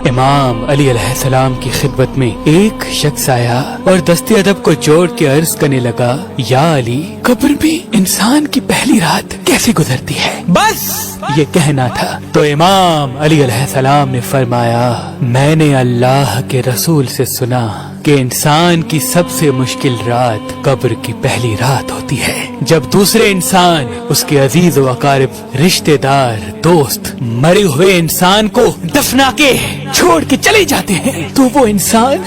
امام علی علیہ السلام کی خدمت میں ایک شخص آیا اور دست ادب کو جوڑ کے عرض کرنے لگا، یا علی، قبر بھی انسان کی پہلی رات کیسے گزرتی ہے؟ بس یہ کہنا تھا تو امام علی علیہ السلام نے فرمایا، میں نے اللہ کے رسول سے سنا کہ انسان کی سب سے مشکل رات قبر کی پہلی رات ہوتی ہے، جب دوسرے انسان، اس کے عزیز و اقارب، رشتہ دار، دوست مرے ہوئے انسان کو دفنا کے چھوڑ کے چلے جاتے ہیں تو وہ انسان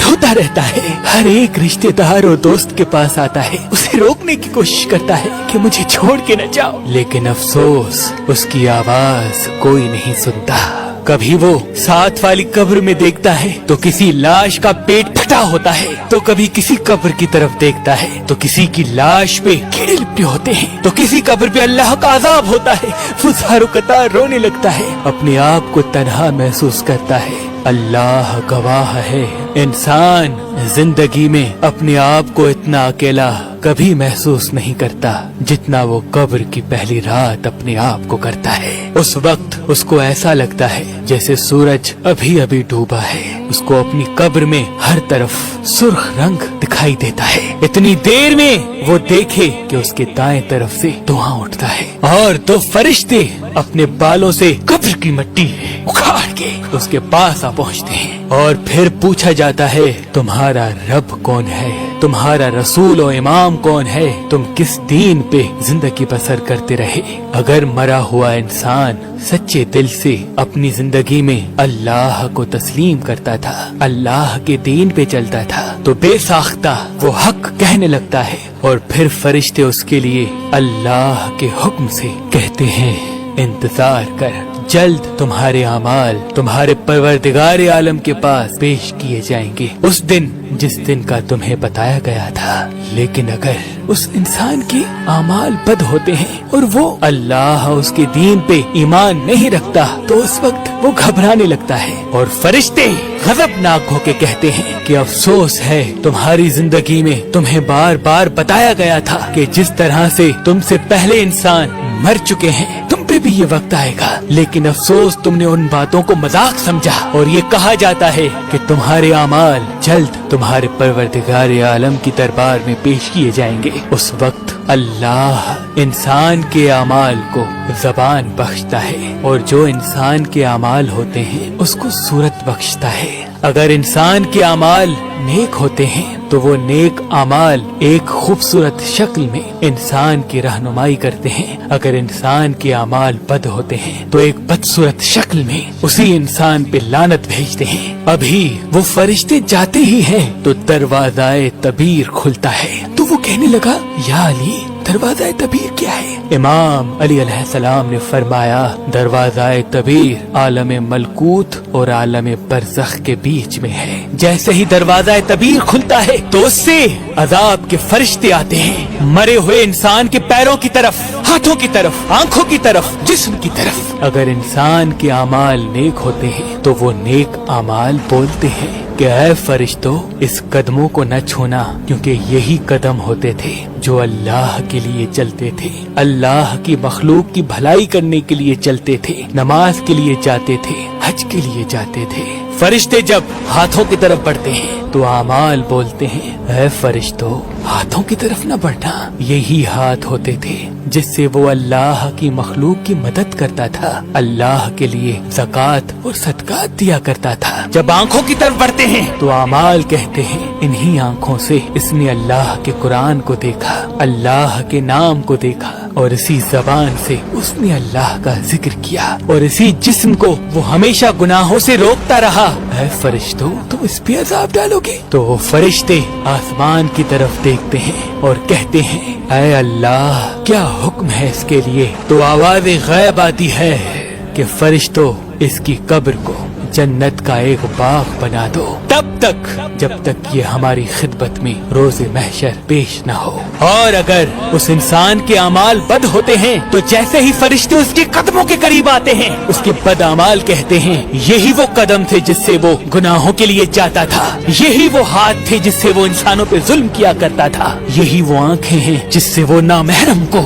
روتا رہتا ہے، ہر ایک رشتہ دار اور دوست کے پاس آتا ہے، اسے روکنے کی کوشش کرتا ہے کہ مجھے چھوڑ کے نہ جاؤ، لیکن افسوس اس کی آواز کوئی نہیں سنتا۔ کبھی وہ ساتھ والی قبر میں دیکھتا ہے تو کسی لاش کا پیٹ پھٹا ہوتا ہے، تو کبھی کسی قبر کی طرف دیکھتا ہے تو کسی کی لاش پہ کیڑے لپٹے ہوتے ہیں، تو کسی قبر پہ اللہ کا عذاب ہوتا ہے، وہ زاروں قطار رونے لگتا ہے، اپنے آپ کو تنہا محسوس کرتا ہے۔ اللہ گواہ ہے، انسان زندگی میں اپنے آپ کو اتنا اکیلا کبھی محسوس نہیں کرتا جتنا وہ قبر کی پہلی رات اپنے آپ کو کرتا ہے۔ اس وقت اس کو ایسا لگتا ہے جیسے سورج ابھی ابھی ڈوبا ہے، اس کو اپنی قبر میں ہر طرف سرخ رنگ دکھائی دیتا ہے، اتنی دیر میں وہ دیکھے کہ اس کے دائیں طرف سے دھواں اٹھتا ہے اور دو فرشتے اپنے بالوں سے قبر کی مٹی اکھاڑ کے اس کے پاس آ پہنچتے ہیں، اور پھر پوچھا جاتا ہے، تمہارا رب کون ہے؟ تمہارا رسول و امام کون ہے؟ تم کس دین پہ زندگی بسر کرتے رہے؟ اگر مرا ہوا انسان سچے دل سے اپنی زندگی میں اللہ کو تسلیم کرتا تھا، اللہ کے دین پہ چلتا تھا، تو بے ساختہ وہ حق کہنے لگتا ہے، اور پھر فرشتے اس کے لیے اللہ کے حکم سے کہتے ہیں، انتظار کر، جلد تمہارے اعمال تمہارے پروردگار عالم کے پاس پیش کیے جائیں گے، اس دن جس دن کا تمہیں بتایا گیا تھا۔ لیکن اگر اس انسان کے اعمال بد ہوتے ہیں اور وہ اللہ اس کے دین پہ ایمان نہیں رکھتا تو اس وقت وہ گھبرانے لگتا ہے، اور فرشتے غضبناک ہو کے کہتے ہیں کہ افسوس ہے، تمہاری زندگی میں تمہیں بار بار بتایا گیا تھا کہ جس طرح سے تم سے پہلے انسان مر چکے ہیں تم پہ بھی یہ وقت آئے گا، لیکن افسوس تم نے ان باتوں کو مذاق سمجھا، اور یہ کہا جاتا ہے کہ تمہارے اعمال جلد تمہارے پروردگار عالم کی دربار میں پیش کیے جائیں گے۔ اس وقت اللہ انسان کے اعمال کو زبان بخشتا ہے، اور جو انسان کے اعمال ہوتے ہیں اس کو صورت بخشتا ہے۔ اگر انسان کے اعمال نیک ہوتے ہیں تو وہ نیک اعمال ایک خوبصورت شکل میں انسان کی رہنمائی کرتے ہیں، اگر انسان کے اعمال بد ہوتے ہیں تو ایک بدصورت شکل میں اسی انسان پہ لعنت بھیجتے ہیں۔ ابھی وہ فرشتے جاتے ہی ہیں تو دروازہ تبیر کھلتا ہے، تو وہ کہنے لگا، یا علی، دروازہ تبیر کیا ہے؟ امام علی علیہ السلام نے فرمایا، دروازہ تبیر عالم ملکوت اور عالم برزخ کے بیچ میں ہے، جیسے ہی دروازہ تبیر کھلتا ہے تو اس سے عذاب کے فرشتے آتے ہیں، مرے ہوئے انسان کے پیروں کی طرف، ہاتھوں کی طرف، آنکھوں کی طرف، جسم کی طرف۔ اگر انسان کے اعمال نیک ہوتے ہیں تو وہ نیک اعمال بولتے ہیں کہ اے فرشتوں، اس قدموں کو نہ چھونا، کیونکہ یہی قدم ہوتے تھے جو اللہ کے لیے چلتے تھے، اللہ کی مخلوق کی بھلائی کرنے کے لیے چلتے تھے، نماز کے لیے جاتے تھے، حج کے لیے جاتے تھے۔ فرشتے جب ہاتھوں کی طرف بڑھتے ہیں تو اعمال بولتے ہیں، اے فرشتوں، ہاتھوں کی طرف نہ بڑھنا، یہی ہاتھ ہوتے تھے جس سے وہ اللہ کی مخلوق کی مدد کرتا تھا، اللہ کے لیے زکوٰۃ اور صدقات دیا کرتا تھا۔ جب آنکھوں کی طرف بڑھتے ہیں تو اعمال کہتے ہیں، انہی آنکھوں سے اس نے اللہ کے قرآن کو دیکھا، اللہ کے نام کو دیکھا، اور اسی زبان سے اس نے اللہ کا ذکر کیا، اور اسی جسم کو وہ ہمیشہ گناہوں سے روکتا رہا۔ اے فرشتوں، تم اس پہ عذاب ڈالو گے؟ تو وہ فرشتے آسمان کی طرف دیکھتے ہیں اور کہتے ہیں، اے اللہ، کیا حکم ہے اس کے لیے؟ تو آواز غیب آتی ہے کہ فرشتوں، اس کی قبر کو جنت کا ایک باغ بنا دو، تب تک جب تک یہ ہماری خدمت میں روز محشر پیش نہ ہو۔ اور اگر اس انسان کے اعمال بد ہوتے ہیں تو جیسے ہی فرشتے اس کے قدموں کے قریب آتے ہیں، اس کے بد اعمال کہتے ہیں، یہی وہ قدم تھے جس سے وہ گناہوں کے لیے جاتا تھا، یہی وہ ہاتھ تھے جس سے وہ انسانوں پہ ظلم کیا کرتا تھا، یہی وہ آنکھیں ہیں جس سے وہ نامحرم کو